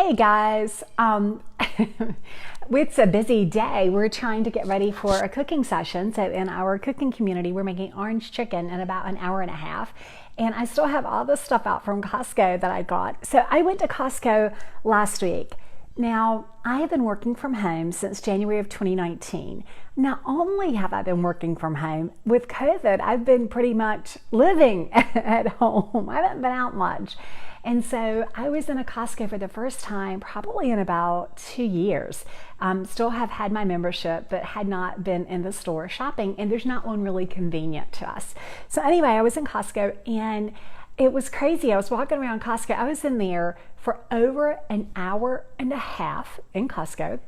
Hey guys, it's a busy day. We're trying to get ready for a cooking session. So in our cooking community, we're making orange chicken in about an hour and a half. And I still have all this stuff out from Costco that I got. So I went to Costco last week. Now, I have been working from home since January of 2019. Not only have I been working from home, with COVID, I've been pretty much living at home. I haven't been out much. And so I was in a Costco for the first time probably in about 2 years. Still have had my membership, but had not been in the store shopping, and there's not one really convenient to us. So anyway, I was in Costco and it was crazy. I was walking around Costco. I was in there for over an hour and a half in Costco.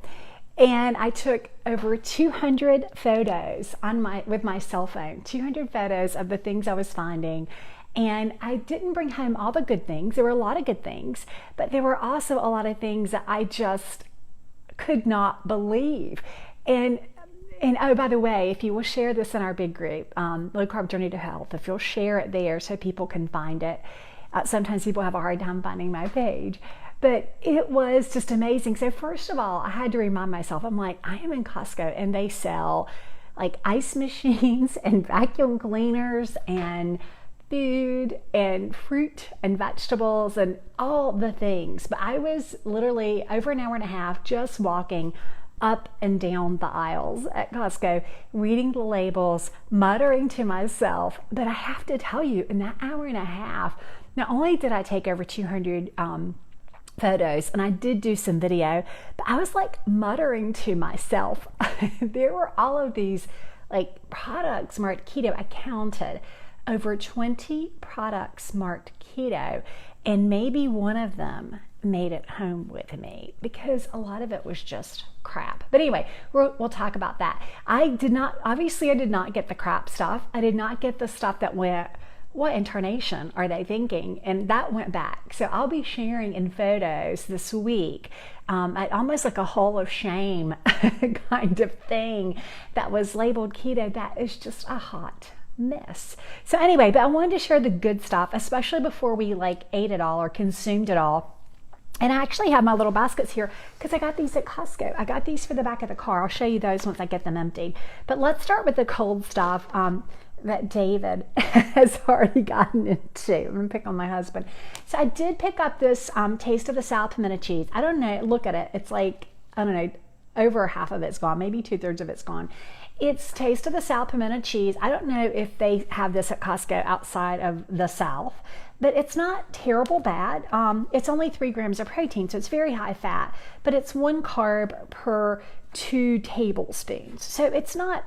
And I took over 200 photos with my cell phone, 200 photos of the things I was finding. And I didn't bring home all the good things. There were a lot of good things, but there were also a lot of things that I just could not believe. And oh, by the way, if you will share this in our big group, Low Carb Journey to Health, if you'll share it there so people can find it. Sometimes people have a hard time finding my page, but it was just amazing. So first of all, I had to remind myself, I'm like, I am in Costco and they sell like ice machines and vacuum cleaners and food and fruit and vegetables and all the things. But I was literally over an hour and a half just walking up and down the aisles at Costco, reading the labels, muttering to myself. But I have to tell you, in that hour and a half, not only did I take over 200 photos, and I did do some video, but I was like muttering to myself. There were all of these like products marked keto. I counted over 20 products marked keto, and maybe one of them made it home with me because a lot of it was just crap. But anyway, we'll talk about that. I did not get the crap stuff. I did not get the stuff that went, what intonation are they thinking? And that went back. So I'll be sharing in photos this week, almost like a hall of shame kind of thing that was labeled keto. That is just a hot mess. So anyway, but I wanted to share the good stuff, especially before we like ate it all or consumed it all. And I actually have my little baskets here because I got these at Costco. I got these for the back of the car. I'll show you those once I get them emptied. But let's start with the cold stuff that David has already gotten into. I'm going to pick on my husband. So I did pick up this Taste of the South pimento cheese. I don't know. Look at it. It's like, I don't know, over half of it's gone. Maybe 2/3 of it's gone. It's Taste of the South pimento cheese. I don't know if they have this at Costco outside of the South, but it's not terrible bad. It's only 3 grams of protein, so it's very high fat, but it's 1 carb per 2 tablespoons. So it's not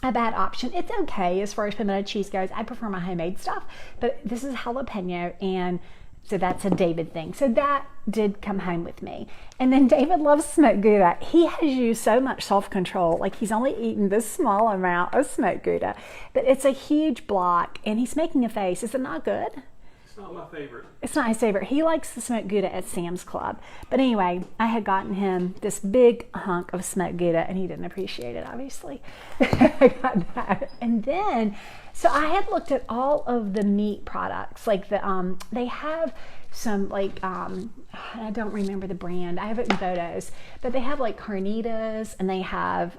a bad option. It's okay as far as pimento cheese goes. I prefer my homemade stuff, but this is jalapeno, and so that's a David thing. So that did come home with me. And then David loves smoked Gouda. He has used so much self-control. Like he's only eaten this small amount of smoked Gouda, but it's a huge block and he's making a face. Is it not good? It's not my favorite. It's not his favorite. He likes the smoked Gouda at Sam's Club. But anyway, I had gotten him this big hunk of smoked Gouda and he didn't appreciate it, obviously. I got that. And then, so I had looked at all of the meat products. Like they have some like, I don't remember the brand. I have it in photos. But they have like carnitas and they have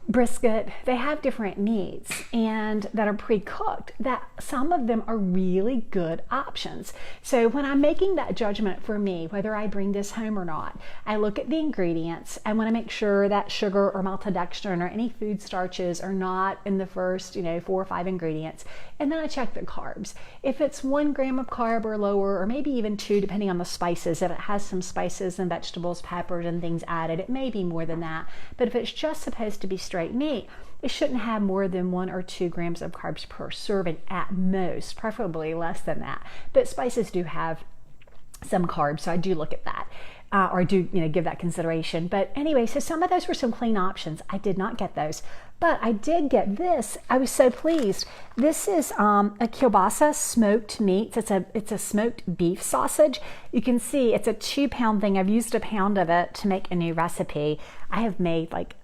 brisket. They have different meats and that are pre-cooked, that some of them are really good options. So when I'm making that judgment for me, whether I bring this home or not, I look at the ingredients. I want to make sure that sugar or maltodextrin or any food starches are not in the first, 4 or 5 ingredients. And then I check the carbs. If it's 1 gram of carb or lower, or maybe even 2, depending on the spices, if it has some spices and vegetables, peppers and things added, it may be more than that. But if it's just supposed to be straight meat, it shouldn't have more than 1 or 2 grams of carbs per serving at most, preferably less than that. But spices do have some carbs, so I do look at that, or do give that consideration. But anyway, so some of those were some clean options. I did not get those, but I did get this. I was so pleased. This is a kielbasa smoked meat. It's a smoked beef sausage. You can see it's a 2-pound thing. I've used a pound of it to make a new recipe. I have made like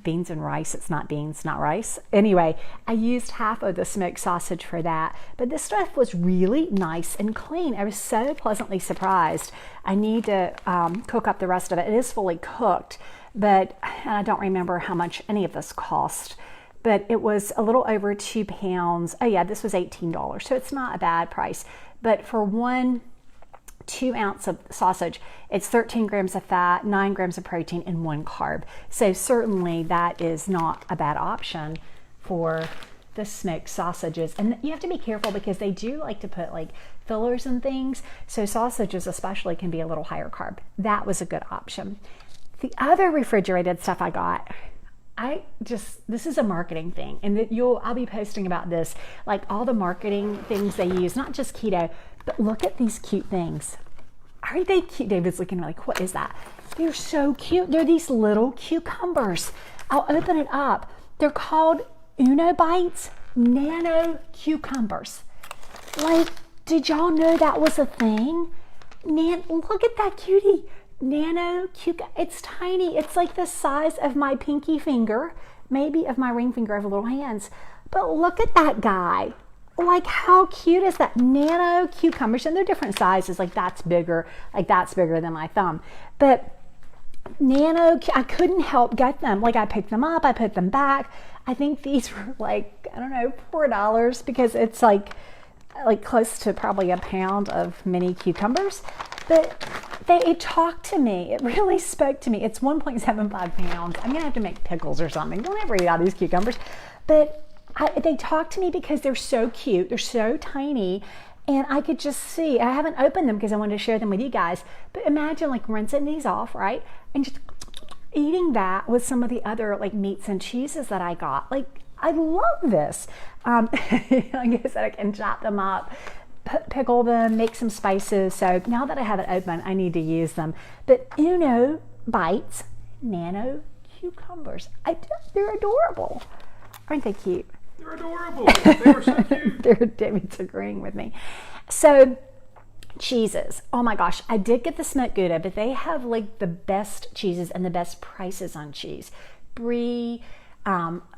beans and rice. It's not beans, not rice. Anyway, I used half of the smoked sausage for that. But this stuff was really nice and clean. I was so pleasantly surprised. I need to cook up the rest of it. It is fully cooked, but I don't remember how much any of this cost. But it was a little over 2 pounds. Oh yeah, this was $18. So it's not a bad price. But for 2 ounce of sausage, it's 13 grams of fat, 9 grams of protein, and 1 carb. So certainly that is not a bad option for the smoked sausages. And you have to be careful because they do like to put like fillers and things. So sausages especially can be a little higher carb. That was a good option. The other refrigerated stuff I got, this is a marketing thing, and I'll be posting about this, like all the marketing things they use, not just keto, but look at these cute things. Aren't they cute? David's looking like, what is that? They're so cute. They're these little cucumbers. I'll open it up. They're called Uno Bites Nano Cucumbers. Like, did y'all know that was a thing? Look at that cutie. Nano cucumber. It's tiny. It's like the size of my pinky finger, maybe of my ring finger. I have little hands. But look at that guy. Like, how cute is that? Nano cucumbers, and they're different sizes. Like that's bigger than my thumb. But I couldn't help get them. Like, I picked them up, I put them back. I think these were like, I don't know, $4 because it's like close to probably a pound of mini cucumbers. But it talked to me. It really spoke to me. It's 1.75 pounds. I'm gonna have to make pickles or something. Don't ever eat all these cucumbers. But they talk to me because they're so cute. They're so tiny. And I could just see, I haven't opened them because I wanted to share them with you guys. But imagine like rinsing these off, right? And just eating that with some of the other like meats and cheeses that I got. Like, I love this. Like I said, I can chop them up, pickle them, make some spices. So now that I have it open, I need to use them. But Uno Bites Nano Cucumbers. They're adorable. Aren't they cute? They're adorable. They were so cute. David's agreeing with me. So, cheeses. Oh my gosh, I did get the smoked Gouda, but they have like the best cheeses and the best prices on cheese. Brie,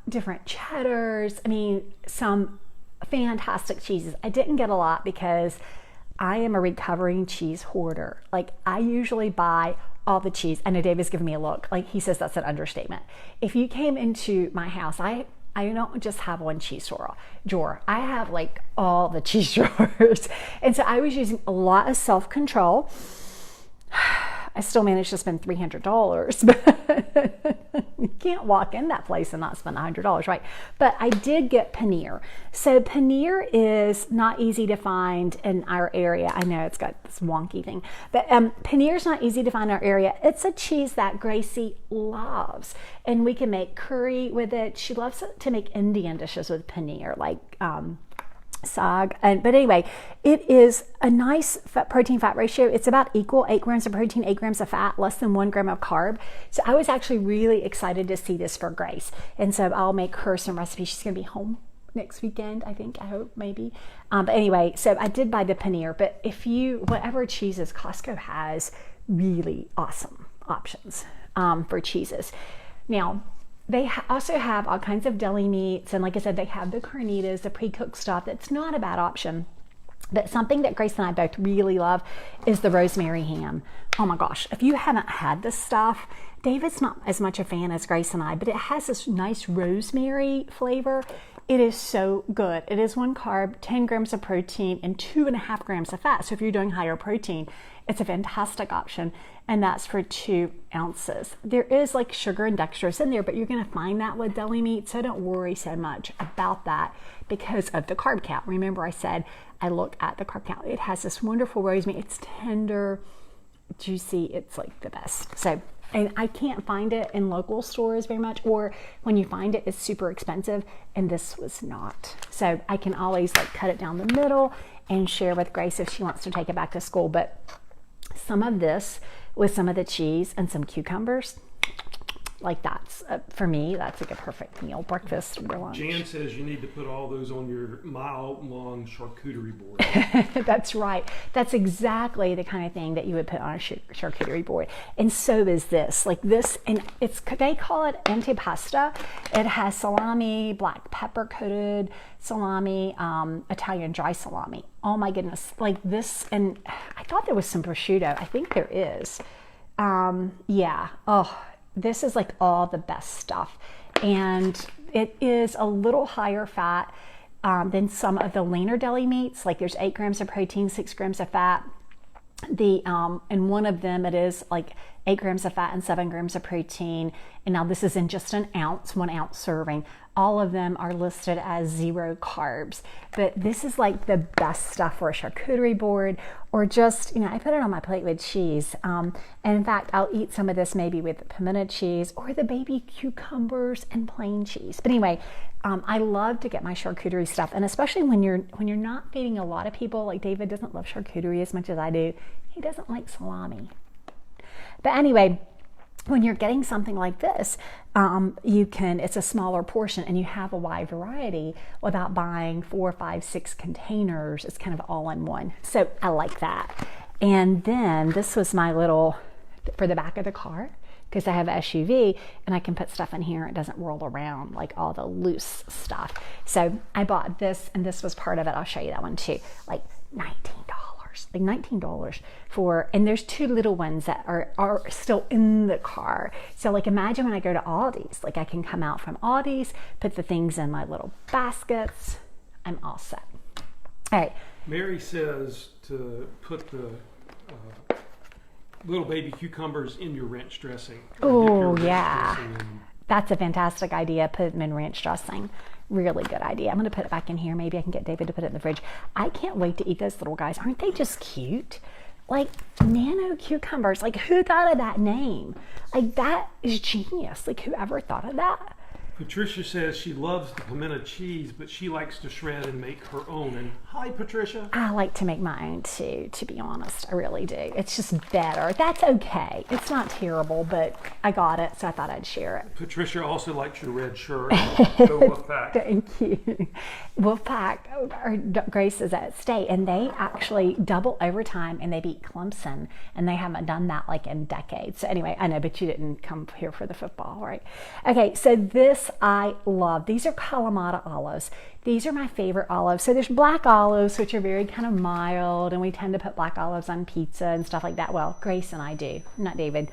different cheddars. I mean, some fantastic cheeses. I didn't get a lot because I am a recovering cheese hoarder. Like, I usually buy all the cheese. I know David's giving me a look. Like, he says that's an understatement. If you came into my house, I don't just have one cheese drawer. I have like all the cheese drawers. And so I was using a lot of self-control. I still managed to spend $300, but you can't walk in that place and not spend $100, right? But I did get paneer. So paneer is not easy to find in our area. I know it's got this wonky thing, but paneer is not easy to find in our area. It's a cheese that Gracie loves, and we can make curry with it. She loves to make Indian dishes with paneer, like sag. But anyway, it is a nice protein fat ratio. It's about equal, 8 grams of protein, 8 grams of fat, less than 1 gram of carb. So I was actually really excited to see this for Grace. And so I'll make her some recipes. She's going to be home next weekend, I think, I hope, maybe. But anyway, so I did buy the paneer, but whatever cheeses, Costco has really awesome options for cheeses. Now, they also have all kinds of deli meats, and like I said, they have the carnitas, the pre-cooked stuff. That's not a bad option. But something that Grace and I both really love is the rosemary ham. Oh my gosh, if you haven't had this stuff, David's not as much a fan as Grace and I, but it has this nice rosemary flavor. It is so good. It is 1 carb, 10 grams of protein, and 2.5 grams of fat. So if you're doing higher protein, it's a fantastic option, and that's for 2 ounces. There is like sugar and dextrose in there, but you're gonna find that with deli meat, so don't worry so much about that because of the carb count. Remember I said I look at the carb count. It has this wonderful rosemary. It's tender, juicy. It's like the best. So, and I can't find it in local stores very much, or when you find it, it's super expensive, and this was not. So I can always like cut it down the middle and share with Grace if she wants to take it back to school. But some of this with some of the cheese and some cucumbers, Like that's, for me, that's like a perfect meal, breakfast or lunch. Jan says you need to put all those on your mile-long charcuterie board. That's right. That's exactly the kind of thing that you would put on a charcuterie board. And so is this. Like this, and they call it antipasta. It has salami, black pepper coated salami, Italian dry salami. Oh my goodness. Like this, and I thought there was some prosciutto. I think there is. Yeah. Oh, this is like all the best stuff. And it is a little higher fat than some of the leaner deli meats. Like there's 8 grams of protein, 6 grams of fat. And one of them, it is like 8 grams of fat and 7 grams of protein. And now this is in just an ounce, 1 ounce serving. All of them are listed as 0 carbs, but this is like the best stuff for a charcuterie board, or just, I put it on my plate with cheese. And in fact, I'll eat some of this maybe with pimento cheese or the baby cucumbers and plain cheese. But anyway, I love to get my charcuterie stuff, and especially when you're not feeding a lot of people. Like David doesn't love charcuterie as much as I do. He doesn't like salami. But anyway, when you're getting something like this, it's a smaller portion and you have a wide variety without buying 4, 5, 6 containers. It's kind of all in one. So I like that. And then this was my little, for the back of the car, because I have an SUV and I can put stuff in here. It doesn't roll around like all the loose stuff. So I bought this, and this was part of it. I'll show you that one too. Like $19. Like $19 for, and there's 2 little ones that are still in the car. So like imagine when I go to Aldi's, like I can come out from Aldi's, put the things in my little baskets. I'm all set. All right. Mary says to put the little baby cucumbers in your ranch dressing. Oh yeah. That's a fantastic idea. Put them in ranch dressing. Really good idea. I'm going to put it back in here. Maybe I can get David to put it in the fridge. I can't wait to eat those little guys. Aren't they just cute? Like nano cucumbers. Like who thought of that name? Like that is genius. Like whoever thought of that? Patricia says she loves the pimento cheese, but she likes to shred and make her own. And hi, Patricia. I like to make my own too, to be honest. I really do. It's just better. That's okay. It's not terrible, but I got it, so I thought I'd share it. Patricia also likes your red shirt. Go Wolfpack. Thank you. Wolfpack, Grace is at State, and they actually double overtime, and they beat Clemson, and they haven't done that like in decades. So anyway, I know, but you didn't come here for the football, right? Okay, so this I love. These are Kalamata olives. These are my favorite olives. So there's black olives, which are very kind of mild, and we tend to put black olives on pizza and stuff like that. Well, Grace and I do, not David.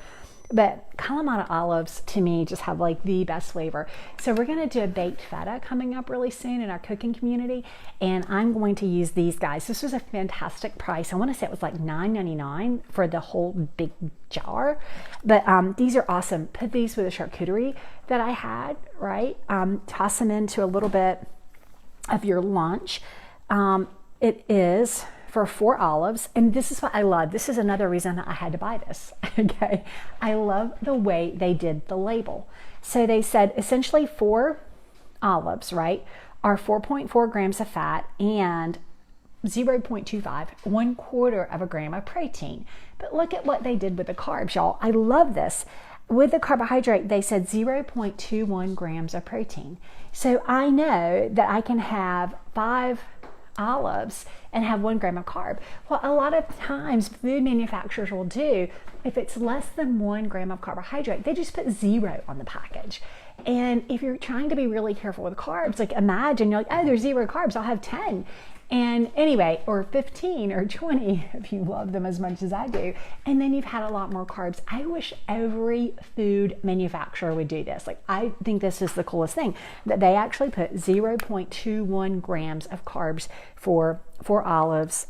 But Kalamata olives, to me, just have like the best flavor. So we're going to do a baked feta coming up really soon in our cooking community, and I'm going to use these guys. This was a fantastic price. I want to say it was like $9.99 for the whole big jar, but these are awesome. Put these with a charcuterie that I had, right? Toss them into a little bit of your lunch. It is for 4 olives, and this is what I love. This is another reason I had to buy this. Okay, I love the way they did the label. So they said essentially 4 olives, right, are 4.4 grams of fat and 0.25, 1/4 of a gram of protein. But look at what they did with the carbs, y'all. I love this. With the carbohydrate, they said 0.21 grams of protein. So I know that I can have 5 olives and have 1 gram of carb. Well, a lot of times food manufacturers will do, if it's less than 1 gram of carbohydrate, they just put 0 on the package. And if you're trying to be really careful with carbs, like imagine you're like, oh, there's 0 carbs, I'll have 10. And anyway, or 15 or 20 if you love them as much as I do. And then you've had a lot more carbs. I wish every food manufacturer would do this. Like, I think this is the coolest thing, that they actually put 0.21 grams of carbs for olives.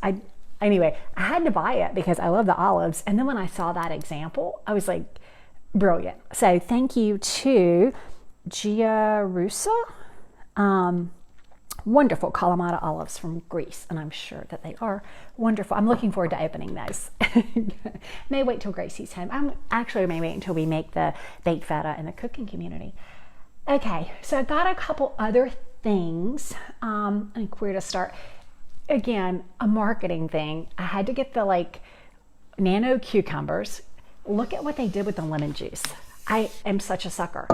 Anyway, I had to buy it because I love the olives. And then when I saw that example, I was like, brilliant. So thank you to Gia Russa. Wonderful Kalamata olives from Greece, and I'm sure that they are wonderful. I'm looking forward to opening those. May wait till Gracie's home. May wait until we make the baked feta in the cooking community. Okay, so I got a couple other things. And where to start? Again, a marketing thing. I had to get the nano cucumbers. Look at what they did with the lemon juice. I am such a sucker.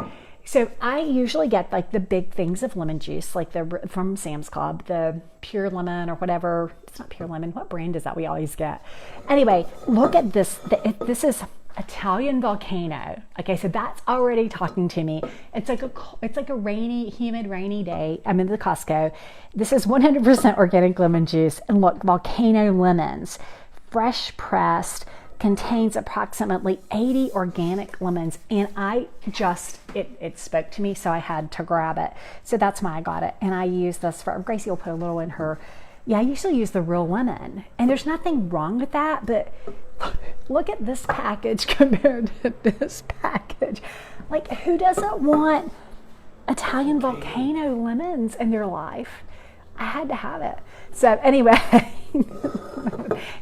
So I usually get like the big things of lemon juice, like from Sam's Club, the pure lemon or whatever. It's not pure lemon. What brand is that we always get? Anyway, look at this. This is Italian volcano. Okay, so that's already talking to me. It's like a rainy, humid, rainy day. I'm in the Costco. This is 100% organic lemon juice, and look, volcano lemons, fresh pressed, contains approximately 80 organic lemons, and it spoke to me, so I had to grab it. So that's why I got it, and I use this for Gracie will put a little in her. Yeah, I usually use the real lemon, and there's nothing wrong with that, but look at this package compared to this package. Like, who doesn't want Italian volcano lemons in their life? I had to have it. So anyway,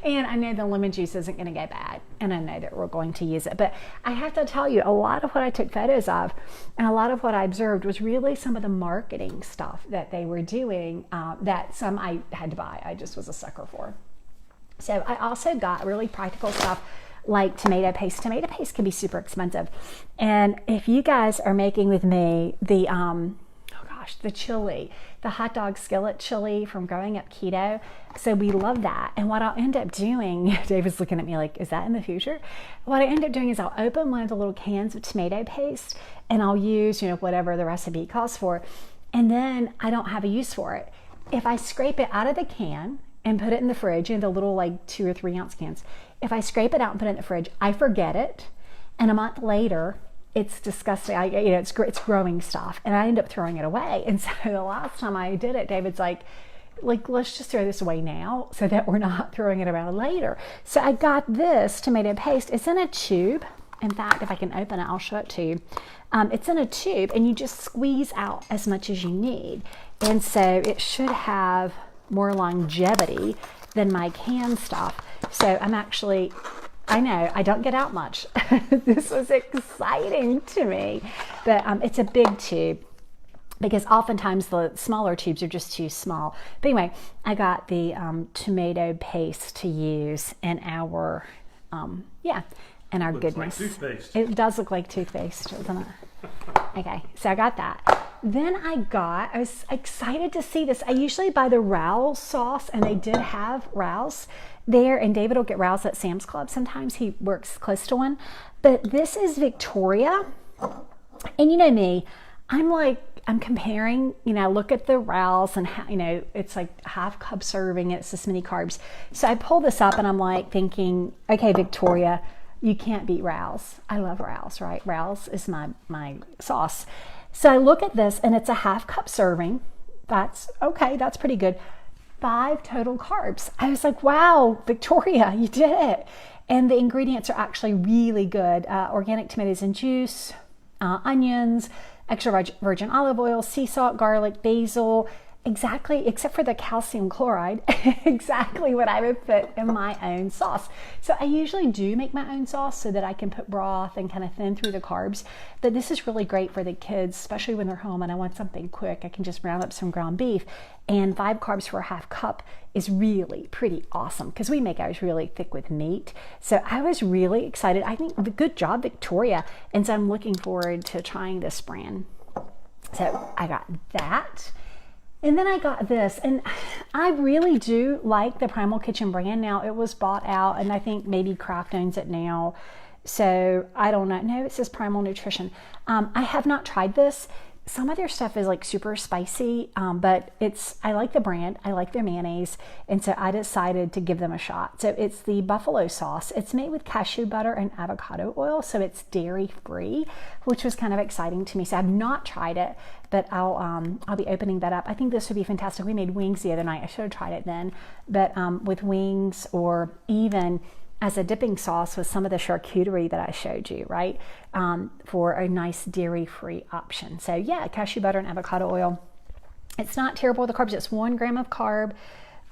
and I know the lemon juice isn't going to go bad, and I know that we're going to use it. But I have to tell you, a lot of what I took photos of and a lot of what I observed was really some of the marketing stuff that they were doing that some I had to buy. I just was a sucker for. So I also got really practical stuff like tomato paste. Tomato paste can be super expensive. And if you guys are making with me the chili, the hot dog skillet chili from growing up keto. So we love that. And what I'll end up doing, David's looking at me like, is that in the future? What I end up doing is I'll open one of the little cans of tomato paste and I'll use, whatever the recipe calls for. And then I don't have a use for it. If I scrape it out of the can and put it in the fridge, the little like 2 or 3 ounce cans, if I scrape it out and put it in the fridge, I forget it. And a month later, it's disgusting. It's growing stuff, and I end up throwing it away. And so the last time I did it, David's like, let's just throw this away now so that we're not throwing it around later. So I got this tomato paste. It's in a tube. In fact, if I can open it, I'll show it to you. It's in a tube, and you just squeeze out as much as you need. And so it should have more longevity than my canned stuff. So I know I don't get out much. This was exciting to me, but it's a big tube because oftentimes the smaller tubes are just too small. But anyway, I got the tomato paste to use in our goodness. Like toothpaste. It does look like toothpaste, doesn't it? Okay, so I got that. Then I was excited to see this. I usually buy the Rouse sauce, and they did have Rouse there, and David will get Rouse at Sam's Club sometimes. He works close to one. But this is Victoria. And you know me, I'm comparing, look at the Rouse and how, it's like half cup serving, it's this many carbs. So I pull this up and I'm like thinking, okay, Victoria, you can't beat Rouse. I love Rouse, right? Rouse is my sauce. So I look at this and it's a half cup serving. That's okay. That's pretty good. 5 total carbs. I was like, wow, Victoria, you did it. And the ingredients are actually really good. Organic tomatoes and juice, onions, extra virgin olive oil, sea salt, garlic, basil, exactly, except for the calcium chloride, exactly what I would put in my own sauce. So I usually do make my own sauce so that I can put broth and kind of thin through the carbs. But this is really great for the kids, especially when they're home and I want something quick. I can just round up some ground beef, and 5 carbs for a half cup is really pretty awesome because we make ours really thick with meat. So I was really excited. I think good job, Victoria. And so I'm looking forward to trying this brand. So I got that. And then I got this, and I really do like the Primal Kitchen brand. Now, it was bought out, and I think maybe Kraft owns it now. So I don't know. No, it says Primal Nutrition. I have not tried this. Some of their stuff is like super spicy, but I like the brand. I like their mayonnaise. And so I decided to give them a shot. So it's the buffalo sauce. It's made with cashew butter and avocado oil. So it's dairy free, which was kind of exciting to me. So I've not tried it, but I'll be opening that up. I think this would be fantastic. We made wings the other night. I should have tried it then, but with wings, or even as a dipping sauce with some of the charcuterie that I showed you, right? For a nice dairy-free option. So yeah, cashew butter and avocado oil. It's not terrible with the carbs. It's 1 gram of carb,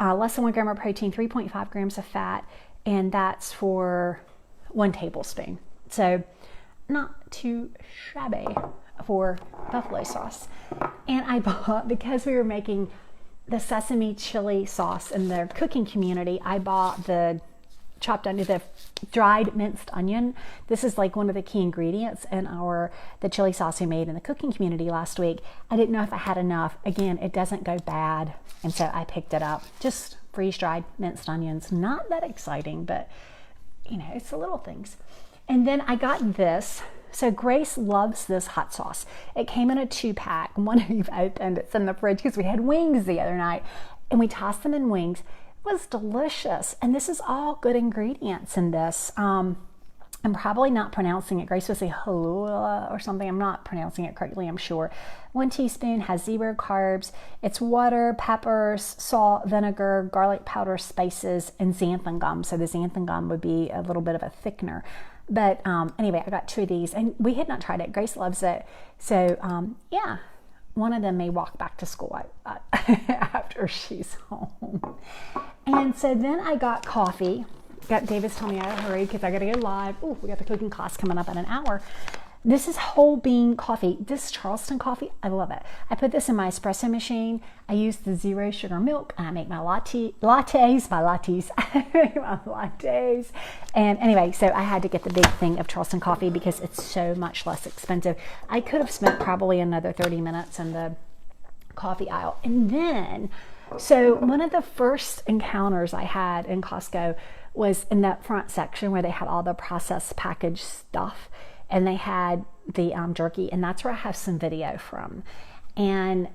less than 1 gram of protein, 3.5 grams of fat, and that's for 1 tablespoon. So not too shabby for buffalo sauce. And I bought, because we were making the sesame chili sauce in the cooking community, I bought the chopped onion, the dried minced onion. This is like one of the key ingredients in the chili sauce we made in the cooking community last week. I didn't know if I had enough. Again, it doesn't go bad, and so I picked it up. Just freeze-dried minced onions. Not that exciting, but you know, it's the little things. And then I got this. So Grace loves this hot sauce. It came in a 2-pack. One we've opened, it's in the fridge because we had wings the other night, and we tossed them in wings. It was delicious. And this is all good ingredients in this. I'm probably not pronouncing it. Grace would say halua or something. I'm not pronouncing it correctly, I'm sure. 1 teaspoon has 0 carbs. It's water, peppers, salt, vinegar, garlic powder, spices, and xanthan gum. So the xanthan gum would be a little bit of a thickener. But anyway, I got 2 of these, and we had not tried it. Grace loves it. So yeah, one of them may walk back to school after she's home. And so then I got coffee. David's telling me I gotta hurry because I gotta go live. Oh, we got the cooking class coming up in an hour. This is whole bean coffee. This Charleston coffee, I love it. I put this in my espresso machine. I use the 0 sugar milk, and I make my lattes. And anyway, so I had to get the big thing of Charleston coffee because it's so much less expensive. I could have spent probably another 30 minutes in the coffee aisle. And then, so one of the first encounters I had in Costco was in that front section where they had all the processed packaged stuff. And they had the jerky, and that's where I have some video from. And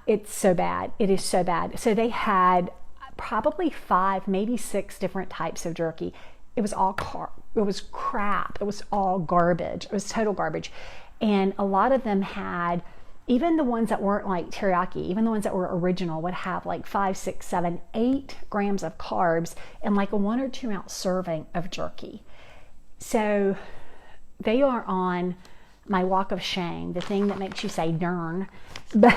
it's so bad. It is so bad. So they had probably 5, maybe 6 different types of jerky. It was all it was crap. It was all garbage. It was total garbage. And a lot of them had, even the ones that weren't like teriyaki, even the ones that were original would have like 5, 6, 7, 8 grams of carbs and like a 1 or 2 ounce serving of jerky. So they are on my walk of shame, the thing that makes you say darn. But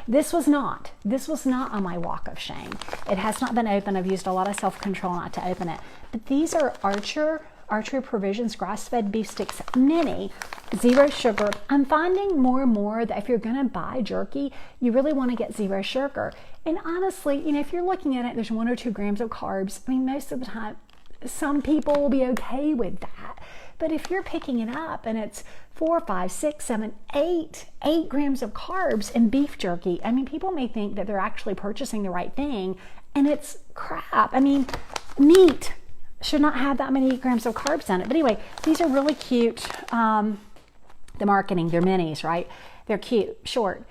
this was not on my walk of shame. It has not been opened. I've used a lot of self-control not to open it. But these are Archer Provisions grass-fed beef sticks mini, 0 sugar. I'm finding more and more that if you're going to buy jerky, you really want to get 0 sugar. And honestly, you know, if you're looking at it, there's 1 or 2 grams of carbs. I mean, most of the time, some people will be okay with that. But if you're picking it up and it's 4, 5, 6, 7, 8 grams of carbs in beef jerky, I mean, people may think that they're actually purchasing the right thing, and it's crap. I mean, meat should not have that many grams of carbs in it. But anyway, these are really cute. The marketing, they're minis, right? They're cute, short.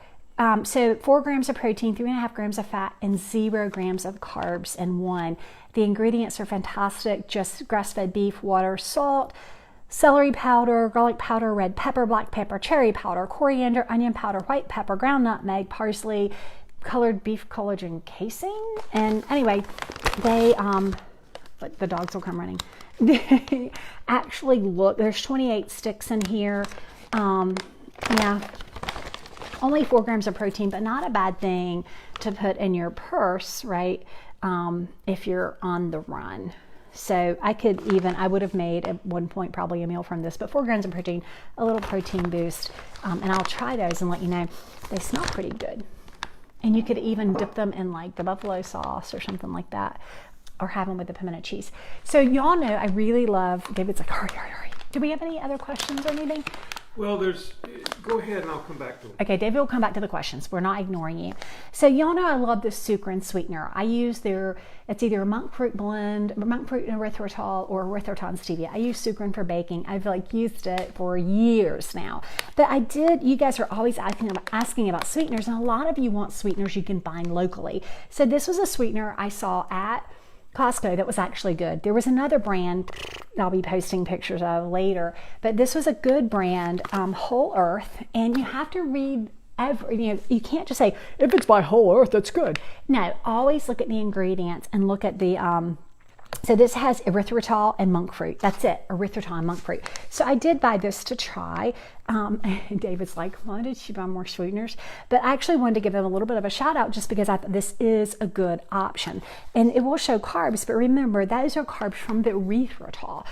So 4 grams of protein, 3.5 grams of fat, and 0 grams of carbs in one. The ingredients are fantastic. Just grass-fed beef, water, salt, celery powder, garlic powder, red pepper, black pepper, cherry powder, coriander, onion powder, white pepper, ground nutmeg, parsley, colored beef collagen casing. And anyway, they, the dogs will come running. They actually look, there's 28 sticks in here. Yeah, only 4 grams of protein, but not a bad thing to put in your purse, right? If you're on the run. So I would have made at one point probably a meal from this, but 4 grams of protein, a little protein boost. And I'll try those and let you know. They smell pretty good. And you could even dip them in like the buffalo sauce or something like that, or have them with the pimento cheese. So y'all know I really love, David's like, hurry. Do we have any other questions or anything? Well, go ahead and I'll come back to them. Okay, David will come back to the questions. We're not ignoring you. So y'all know I love this sucrin sweetener. I use it's either a monk fruit blend, monk fruit and erythritol, or erythritol and stevia. I use sucrin for baking. I've used it for years now. But you guys are always asking about sweeteners, and a lot of you want sweeteners you can find locally. So this was a sweetener I saw at Costco that was actually good. There was another brand that I'll be posting pictures of later, but this was a good brand, Whole Earth, and you have to read you can't just say, if it's by Whole Earth, that's good. No, always look at the ingredients and look at the, so this has erythritol and monk fruit. That's it, erythritol and monk fruit. So I did buy this to try. David's like, why did she buy more sweeteners? But I actually wanted to give them a little bit of a shout out just because I thought this is a good option. And it will show carbs, but remember, those are carbs from the erythritol,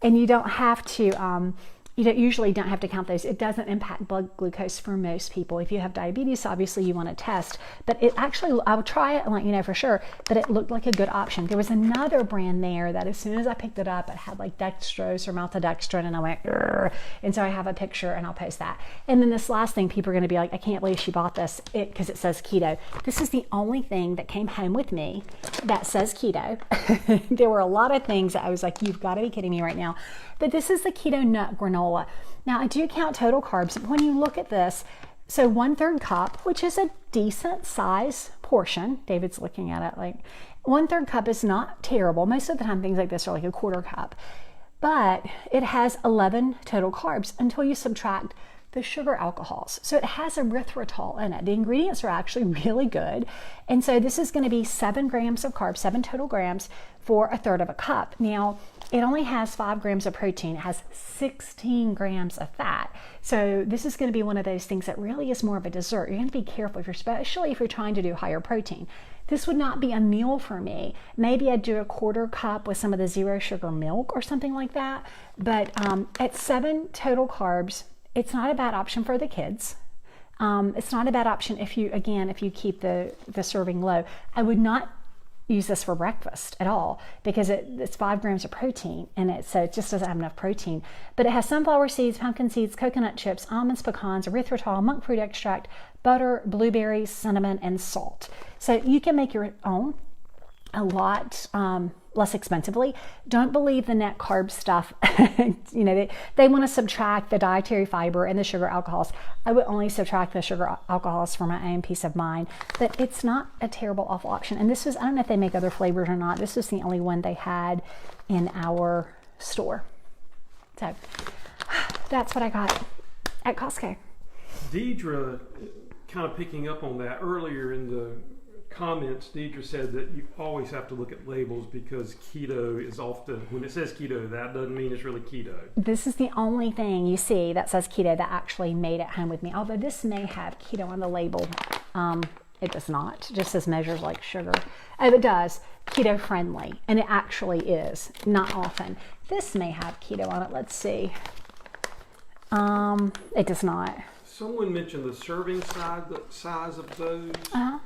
and you don't have to, you usually don't have to count those. It doesn't impact blood glucose for most people. If you have diabetes, obviously you want to test, but it actually, I would try it and let you know for sure, but it looked like a good option. There was another brand there that as soon as I picked it up, it had like dextrose or maltodextrin, and I went, "Urgh." And so I have a picture and I'll post that. And then this last thing, people are going to be like, I can't believe she bought this because it says keto. This is the only thing that came home with me that says keto. There were a lot of things that I was like, you've got to be kidding me right now. But this is the keto nut granola. Now I do count total carbs. But when you look at this, so 1/3 cup, which is a decent size portion. David's looking at it like 1/3 cup is not terrible. Most of the time things like this are like a 1/4 cup, but it has 11 total carbs until you subtract the sugar alcohols. So it has erythritol in it. The ingredients are actually really good. And so this is going to be 7 grams of carbs, 7 total grams for 1/3 of a cup. Now, it only has 5 grams of protein. It has 16 grams of fat. So this is going to be one of those things that really is more of a dessert. You're going to be careful, especially if you're trying to do higher protein. This would not be a meal for me. Maybe I'd do a 1/4 cup with some of the zero sugar milk or something like that. But at 7 total carbs, it's not a bad option for the kids. It's not a bad option if you keep the serving low. I would not use this for breakfast at all because it's 5 grams of protein so it just doesn't have enough protein. But it has sunflower seeds, pumpkin seeds, coconut chips, almonds, pecans, erythritol, monk fruit extract, butter, blueberries, cinnamon, and salt. So you can make your own a lot less expensively. Don't believe the net carb stuff. They want to subtract the dietary fiber and the sugar alcohols. I would only subtract the sugar alcohols for my own peace of mind, but it's not a terrible, awful option. And this is, I don't know if they make other flavors or not. This is the only one they had in our store. So that's what I got at Costco. Deidre, kind of picking up on that earlier in the comments, Deidre said that you always have to look at labels because keto is often, when it says keto, that doesn't mean it's really keto. This is the only thing you see that says keto that actually made it home with me. Although this may have keto on the label. It does not. It just says measures like sugar. Oh, it does. Keto friendly. And it actually is. Not often. This may have keto on it. Let's see. It does not. Someone mentioned the serving size of those. Uh-huh.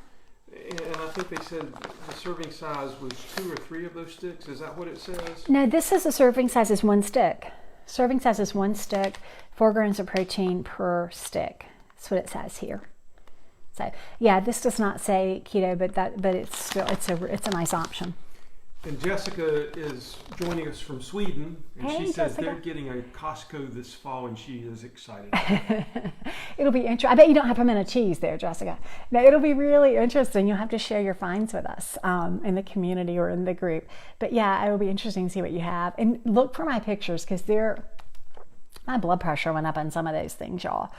And I think they said the serving size was 2 or 3 of those sticks. Is that what it says? No, this is the serving size is 1 stick. Serving size is 1 stick, 4 grams of protein per stick. That's what it says here. So yeah, this does not say keto, but it's still it's a nice option. And Jessica is joining us from Sweden, and hey, she says Jessica. they're getting a Costco this fall, and she is excited. It'll be interesting. I bet you don't have pimento cheese there, Jessica. No, it'll be really interesting. You'll have to share your finds with us in the community or in the group. But yeah, it'll be interesting to see what you have. And look for my pictures because my blood pressure went up on some of those things, y'all.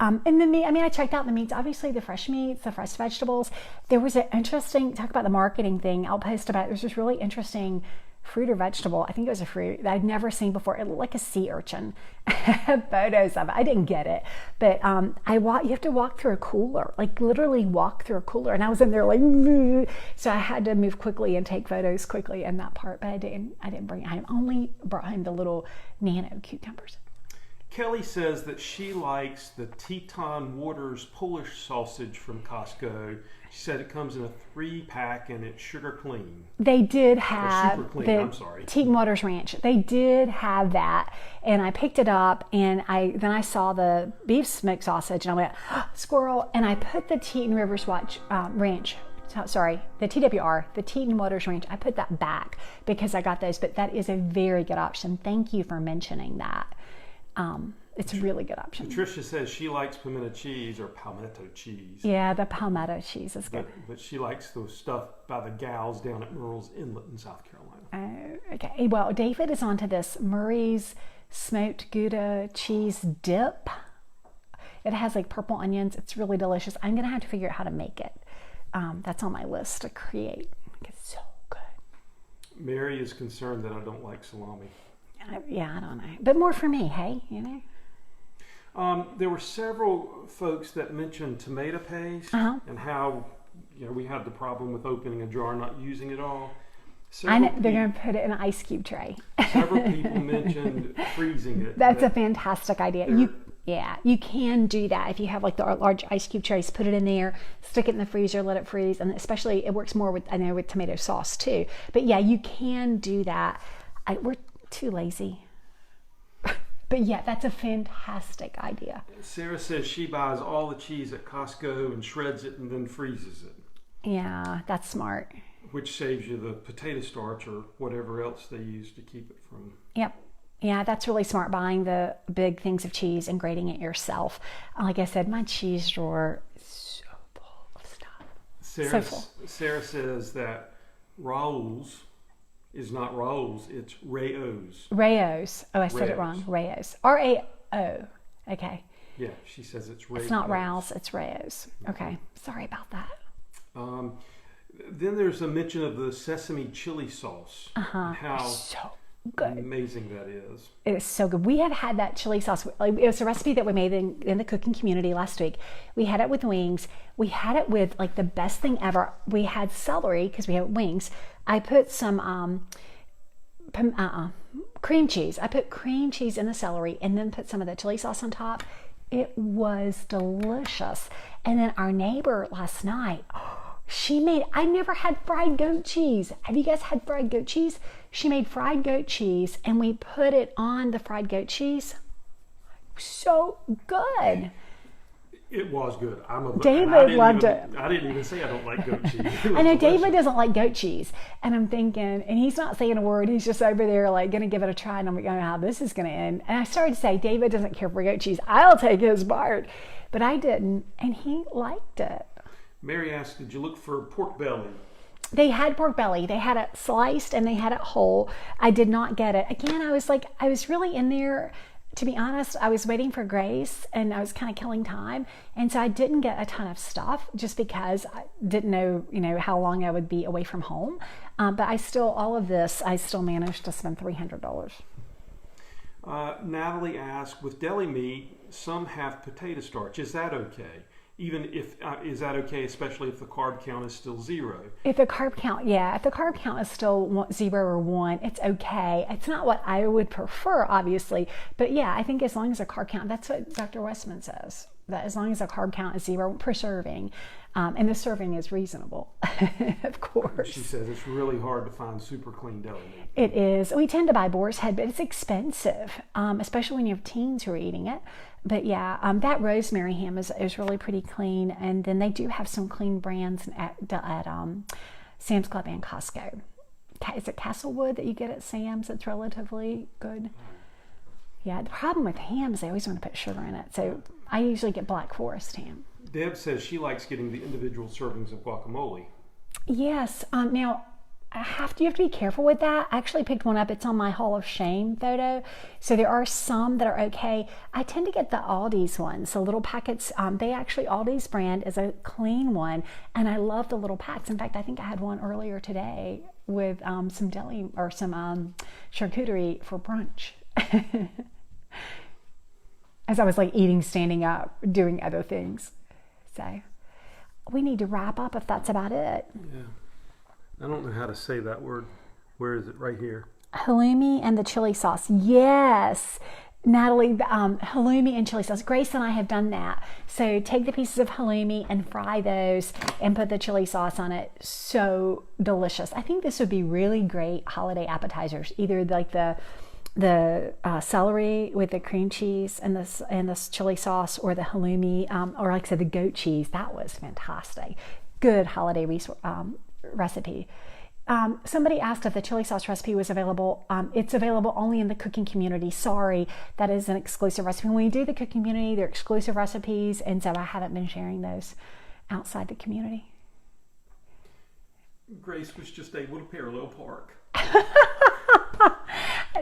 And the meat, I checked out the meats, obviously the fresh meats, the fresh vegetables. There was an interesting, talk about the marketing thing, I'll post about, there's this really interesting fruit or vegetable, I think it was a fruit that I'd never seen before. It looked like a sea urchin. I have photos of it. I didn't get it, but you have to walk through a cooler, like literally walk through a cooler. And I was in there like, so I had to move quickly and take photos quickly in that part, but I didn't bring it home. I only brought home the little nano cucumbers. Kelly says that she likes the Teton Waters Polish sausage from Costco. She said it comes in a 3-pack and it's sugar clean. They did have the Teton Waters Ranch. They did have that, and I picked it up, and then I saw the beef smoked sausage, and I went, oh, squirrel! And I put the Teton Rivers Ranch. Sorry, the TWR, the Teton Waters Ranch. I put that back because I got those, but that is a very good option. Thank you for mentioning that. It's a really good option. Patricia says she likes pimento cheese or palmetto cheese. Yeah, the palmetto cheese is good. But she likes the stuff by the gals down at Merle's Inlet in South Carolina. Okay. Well, David is onto this Murray's smoked Gouda cheese dip. It has like purple onions. It's really delicious. I'm going to have to figure out how to make it. That's on my list to create. It's so good. Mary is concerned that I don't like salami. Yeah, I don't know. But more for me, hey, you know? There were several folks that mentioned tomato paste and how we had the problem with opening a jar, not using it all. I know, they're going to put it in an ice cube tray. Several people mentioned freezing it. That's a fantastic idea. You can do that. If you have like the large ice cube trays, put it in there, stick it in the freezer, let it freeze. And especially it works more with, I know, with tomato sauce too. But yeah, you can do that. We're too lazy. But yeah, that's a fantastic idea. Sarah says she buys all the cheese at Costco and shreds it and then freezes it. Yeah, that's smart. Which saves you the potato starch or whatever else they use to keep it from. Yep. Yeah, that's really smart, buying the big things of cheese and grating it yourself. Like I said, my cheese drawer is so full of stuff. Sarah says that Raoul's is not Raoul's, it's Rao's. Rao's. Oh, I said it wrong. Rao's. R-A-O. Okay. Yeah, she says it's Rao's. It's not Raoul's, it's Rao's. Okay. Sorry about that. Then there's a mention of the sesame chili sauce. How so good. Amazing that is. It is so good. We have had that chili sauce. It was a recipe that we made in the cooking community last week. We had it with wings. We had it with like the best thing ever. We had celery because we have wings. I put some cream cheese. I put cream cheese in the celery and then put some of the chili sauce on top. It was delicious. And then our neighbor last night, I never had fried goat cheese. Have you guys had fried goat cheese? She made fried goat cheese and we put it on the fried goat cheese. So good. It was good. David loved it. I didn't even say I don't like goat cheese. I know David doesn't like goat cheese. And I'm thinking, and he's not saying a word. He's just over there like going to give it a try. And I'm like, oh, how this is going to end. And I started to say, David doesn't care for goat cheese. I'll take his part. But I didn't. And he liked it. Mary asked, did you look for pork belly? They had pork belly. They had it sliced and they had it whole. I did not get it. Again, I was really in there. To be honest, I was waiting for Grace and I was kind of killing time. And so I didn't get a ton of stuff just because I didn't know, how long I would be away from home. But I still managed to spend $300. Natalie asked, with deli meat, some have potato starch. Is that okay? Is that okay, especially if the carb count is still 0? If the carb count is still 0 or 1, it's okay. It's not what I would prefer, obviously, but yeah, I think as long as the carb count, that's what Dr. Westman says, that as long as the carb count is 0 per serving, and the serving is reasonable, of course. She says it's really hard to find super clean deli meat. It is. We tend to buy Boar's Head, but it's expensive, especially when you have teens who are eating it. But yeah, that rosemary ham is really pretty clean. And then they do have some clean brands at Sam's Club and Costco. Is it Castlewood that you get at Sam's? It's relatively good. Yeah, the problem with ham is they always want to put sugar in it. So I usually get Black Forest ham. Deb says she likes getting the individual servings of guacamole. Yes. Now, you have to be careful with that. I actually picked one up. It's on my Hall of Shame photo. So there are some that are okay. I tend to get the Aldi's ones, so little packets. Aldi's brand is a clean one, and I love the little packs. In fact, I think I had one earlier today with some deli or some charcuterie for brunch. As I was like eating, standing up, doing other things. So we need to wrap up if that's about it. Yeah. I don't know how to say that word. Where is it? Right here. Halloumi and the chili sauce. Yes. Natalie, halloumi and chili sauce. Grace and I have done that. So take the pieces of halloumi and fry those and put the chili sauce on it. So delicious. I think this would be really great holiday appetizers. Either like the celery with the cream cheese and this chili sauce, or the halloumi, or like I said, the goat cheese. That was fantastic. Good holiday recipe. Somebody asked if the chili sauce recipe was available. It's available only in the cooking community. Sorry, that is an exclusive recipe. When we do the cooking community, they're exclusive recipes, and so I haven't been sharing those outside the community. Grace was just able to parallel park.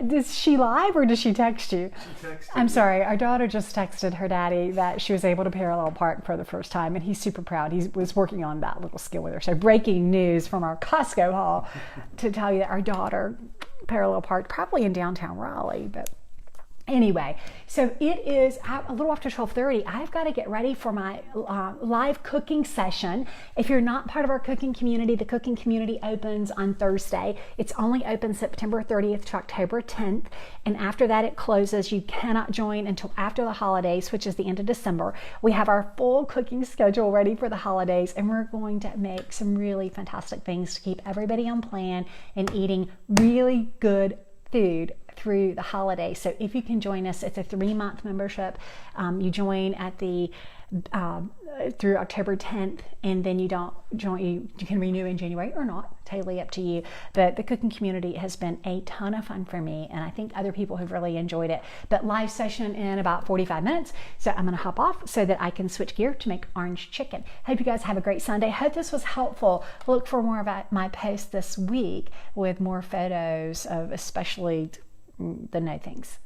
Does she live or does she text you? She texted. I'm sorry. Our daughter just texted her daddy that she was able to parallel park for the first time, and he's super proud. He was working on that little skill with her. So breaking news from our Costco haul to tell you that our daughter parallel parked, probably in downtown Raleigh, but Anyway, so it is a little after 12:30. I've got to get ready for my live cooking session. If you're not part of our cooking community, the cooking community opens on Thursday. It's only open September 30th to October 10th. And after that, it closes. You cannot join until after the holidays, which is the end of December. We have our full cooking schedule ready for the holidays, and we're going to make some really fantastic things to keep everybody on plan and eating really good food through the holidays. So if you can join us, it's a 3-month membership. You join at the through October 10th, and then you don't join. You can renew in January or not, totally up to you. But the cooking community has been a ton of fun for me, and I think other people have really enjoyed it. But live session in about 45 minutes, so I'm going to hop off so that I can switch gear to make orange chicken. Hope you guys have a great Sunday. Hope this was helpful. Look for more about my post this week with more photos of especially the no things.